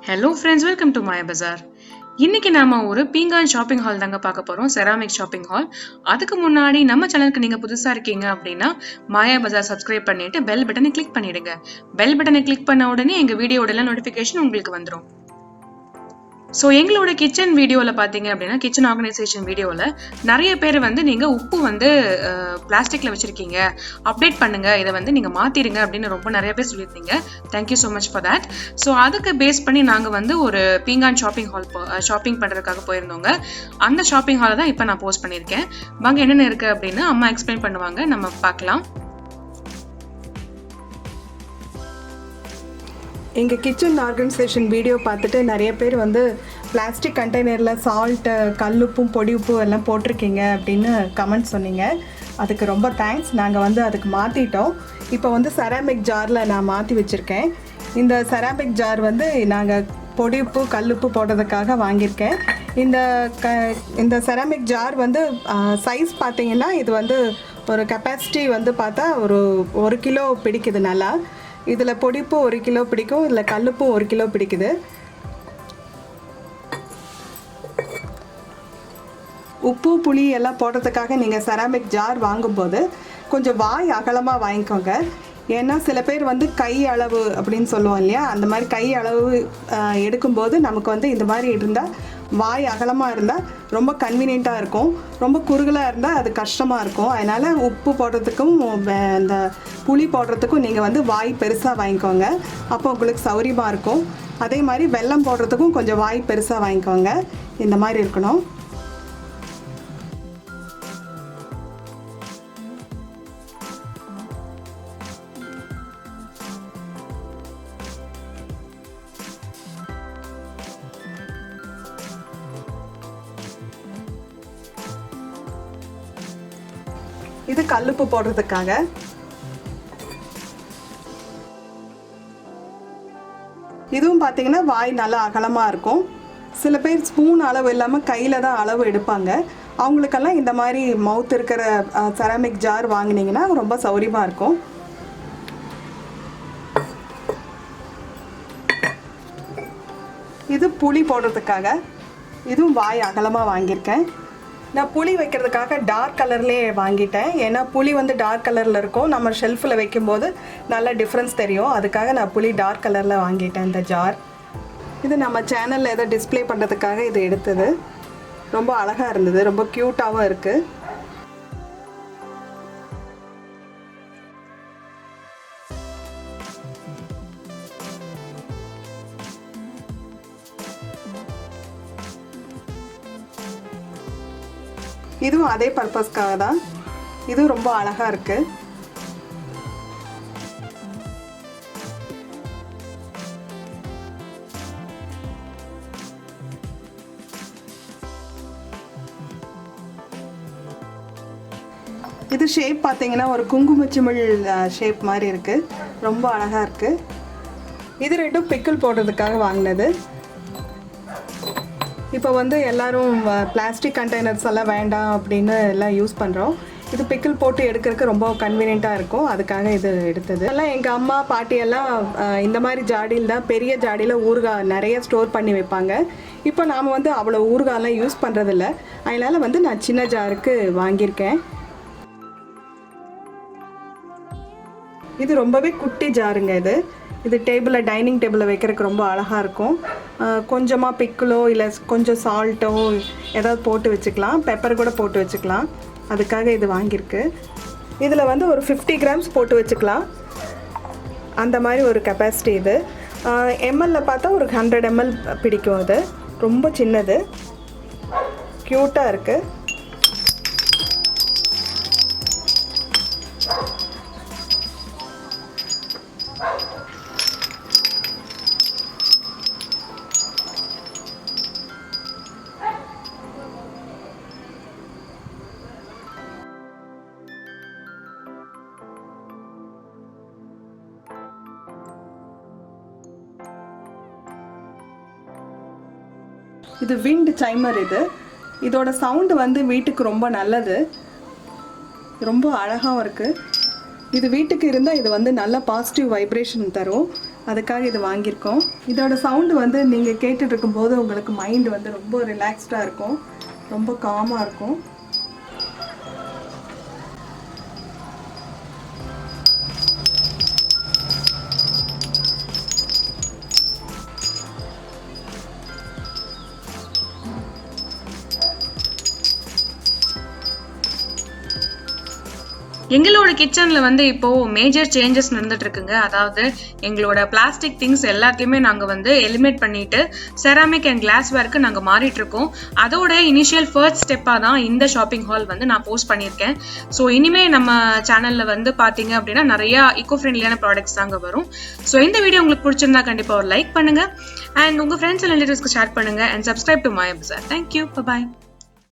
Hello friends, welcome to Maya பஜார். இன்னைக்கு நாம ஒரு பீங்கான் ஷாப்பிங் ஹால் தாங்க பார்க்க போறோம், செராமிக் ஷாப்பிங் ஹால். அதுக்கு முன்னாடி நம்ம சேனலுக்கு நீங்க புதுசா இருக்கீங்க அப்படின்னா மாயா பஜார் சப்ஸ்கிரைப் பண்ணிட்டு பெல் பட்டனை கிளிக் பண்ணிடுங்க. பெல் பட்டனை கிளிக் பண்ண உடனே எங்க வீடியோட எல்லாம் நோட்டிபிகேஷன் உங்களுக்கு வந்துடும். ஸோ எங்களோட கிச்சன் வீடியோவில் பார்த்தீங்க அப்படின்னா, கிச்சன் ஆர்கனைசேஷன் வீடியோவில் நிறைய பேர் வந்து நீங்கள் உப்பு வந்து பிளாஸ்டிக்கில் வச்சுருக்கீங்க, அப்டேட் பண்ணுங்கள், இதை வந்து நீங்கள் மாற்றிடுங்க அப்படின்னு ரொம்ப நிறைய பேர் சொல்லியிருந்தீங்க. Thank you so much for that. So அதுக்கு பேஸ் பண்ணி நாங்கள் வந்து ஒரு பீங்கான் ஷாப்பிங் ஹால் ஷாப்பிங் பண்ணுறதுக்காக போயிருந்தோங்க. அந்த ஷாப்பிங் ஹாலை தான் இப்போ நான் போஸ்ட் பண்ணியிருக்கேன். வாங்க என்னென்ன இருக்குது அப்படின்னு அம்மா எக்ஸ்பிளைன் பண்ணுவாங்க, நம்ம பார்க்கலாம். எங்கள் கிச்சன் ஆர்கனைசேஷன் வீடியோ பார்த்துட்டு நிறைய பேர் வந்து பிளாஸ்டிக் கண்டெய்னரில் சால்ட்டு, கல்லுப்பும் பொடி உப்பும் எல்லாம் போட்டிருக்கீங்க அப்படின்னு கமெண்ட் சொன்னீங்க. அதுக்கு ரொம்ப தேங்க்ஸ். நாங்கள் வந்து அதுக்கு மாற்றிட்டோம். இப்போ வந்து செராமிக் ஜாரில் நான் மாற்றி வச்சுருக்கேன். இந்த செராமிக் ஜார் வந்து நாங்கள் பொடி உப்பு, கல்லுப்பு போடுறதுக்காக வாங்கியிருக்கேன். இந்த செராமிக் ஜார் வந்து சைஸ் பார்த்திங்கன்னா இது வந்து ஒரு கெப்பாசிட்டி வந்து பார்த்தா ஒரு 1 கிலோ பிடிக்குது. நல்லா இதில் பொடிப்பு 1 கிலோ பிடிக்கும், இதில் கல்லுப்பும் 1 கிலோ பிடிக்குது. உப்பு, புளி எல்லாம் போடுறதுக்காக நீங்கள் செராமிக் ஜார் வாங்கும்போது கொஞ்சம் வாய் அகலமாக வாங்கிக்கோங்க. ஏன்னா சில பேர் வந்து கை அளவு அப்படின்னு சொல்லுவோம் இல்லையா, அந்த மாதிரி கை அளவு எடுக்கும்போது நமக்கு வந்து இந்த மாதிரி இருந்தால் வாய் அகலமாக இருந்தால் ரொம்ப கன்வீனியண்ட்டாக இருக்கும். ரொம்ப குறுகலாக இருந்தால் அது கஷ்டமாக இருக்கும். அதனால் உப்பு போடுறதுக்கும் இந்த புளி போடுறதுக்கும் நீங்கள் வந்து வாய் பெருசாக வாங்கிக்கோங்க, அப்போ உங்களுக்கு சௌரியமாக இருக்கும். அதே மாதிரி வெல்லம் போடுறதுக்கும் கொஞ்சம் வாய் பெருசாக வாங்கிக்கோங்க. இந்த மாதிரி இருக்கணும். இது கல்லுப்பு போடுறதுக்காக. இதுவும் பார்த்தீங்கன்னா வாய் நல்லா அகலமாக இருக்கும். சில பேர் ஸ்பூன் அளவு இல்லாமல் கையில் தான் அளவு எடுப்பாங்க. அவங்களுக்கெல்லாம் இந்த மாதிரி மவுத் இருக்கிற செராமிக் ஜார் வாங்கினீங்கன்னா ரொம்ப சௌரியமாக இருக்கும். இது புளி போடுறதுக்காக. இதுவும் வாய் அகலமாக வாங்கியிருக்கேன். நான் புளி வைக்கிறதுக்காக டார்க் கலர்லேயே வாங்கிட்டேன். ஏன்னா புளி வந்து டார்க் கலரில் இருக்கும், நம்ம ஷெல்ஃபில் வைக்கும்போது நல்ல டிஃப்ரென்ஸ் தெரியும். அதுக்காக நான் புளி டார்க் கலரில் வாங்கிட்டேன். இந்த ஜார் இது நம்ம சேனலில் எதோ டிஸ்பிளே பண்ணுறதுக்காக இது எடுத்தது. ரொம்ப அழகாக இருந்தது, ரொம்ப க்யூட்டாகவும் இருக்குது. இதுவும் அதே பர்பஸ்க்காக தான். இதுவும் ரொம்ப அழகாக இருக்குது. இது ஷேப் பார்த்தீங்கன்னா ஒரு குங்குமச்சிமிழ் ஷேப் மாதிரி இருக்குது, ரொம்ப அழகாக இருக்குது. இது ரெண்டும் பிக்கிள் போடுறதுக்காக வாங்கினது. இப்போ வந்து எல்லோரும் பிளாஸ்டிக் கண்டெய்னர்ஸ் எல்லாம் வேண்டாம் அப்படின்னு எல்லாம் யூஸ் பண்ணுறோம். இது பிக்கிள் போட்டு எடுக்கிறதுக்கு ரொம்ப கன்வீனியண்ட்டாக இருக்கும், அதுக்காக இது எடுத்தது. எல்லாம் எங்கள் அம்மா பாட்டியெல்லாம் இந்த மாதிரி ஜாடியில் தான், பெரிய ஜாடியில் ஊறுகாய் நிறைய ஸ்டோர் பண்ணி வைப்பாங்க. இப்போ நாம் வந்து அவ்வளோ ஊறுகாயெல்லாம் யூஸ் பண்ணுறதில்ல, அதனால் வந்து நான் சின்ன ஜாருக்கு வாங்கியிருக்கேன். இது ரொம்பவே குட்டி ஜாருங்க. இது டேபிளில், டைனிங் டேபிளில் வைக்கிறதுக்கு ரொம்ப அழகாக இருக்கும். கொஞ்சமாக பிக்கிளோ இல்லை கொஞ்சம் சால்ட்டோ ஏதாவது போட்டு வச்சுக்கலாம், பெப்பர் கூட போட்டு வச்சுக்கலாம். அதுக்காக இது வாங்கியிருக்கு. இதில் வந்து ஒரு 50 கிராம்ஸ் போட்டு வச்சுக்கலாம், அந்த மாதிரி ஒரு கெப்பாசிட்டி. இது எம்எல்ல பார்த்தா ஒரு 100 ml பிடிக்கும். இது ரொம்ப சின்னது, க்யூட்டாக இருக்குது. இது விண்ட் சைமர். இதோட சவுண்டு வந்து வீட்டுக்கு ரொம்ப நல்லது, ரொம்ப அழகாகவும் இருக்குது. இது வீட்டுக்கு இருந்தால் இது வந்து நல்ல பாசிட்டிவ் வைப்ரேஷன் தரும். அதுக்காக இது வாங்கியிருக்கோம். இதோட சவுண்டு வந்து நீங்கள் கேட்டுட்டு இருக்கும்போது உங்களுக்கு மைண்ட் வந்து ரொம்ப ரிலாக்ஸ்டாக இருக்கும், ரொம்ப காமாக இருக்கும். எங்களோட கிச்சன்ல வந்து இப்போ மேஜர் சேஞ்சஸ் நடந்துட்டு இருக்குங்க. அதாவது எங்களோட பிளாஸ்டிக் திங்ஸ் எல்லாத்தையுமே நாங்க வந்து எலிமினேட் பண்ணிட்டு செராமிக் அண்ட் கிளாஸ் வேர்க்கு நாங்க மாறிட்டு இருக்கோம். அதோட இனிஷியல் ஃபர்ஸ்ட் ஸ்டெப்பா தான் இந்த ஷாப்பிங் ஹால் வந்து நான் போஸ்ட் பண்ணியிருக்கேன். ஸோ இனிமே நம்ம சேனல்ல வந்து பாத்தீங்க அப்படின்னா நிறைய ஈகோ ஃப்ரெண்ட்லியான ப்ராடக்ட்ஸ் தாங்க வரும். ஸோ இந்த வீடியோ உங்களுக்கு பிடிச்சிருந்தா கண்டிப்பா ஒரு லைக் பண்ணுங்க அண்ட் உங்க ஃப்ரெண்ட்ஸ் அண்ட் ரிலேட்டிவ்ஸ்க்கு ஷேர் பண்ணுங்க and subscribe to Maya Bazaar. Thank you, by.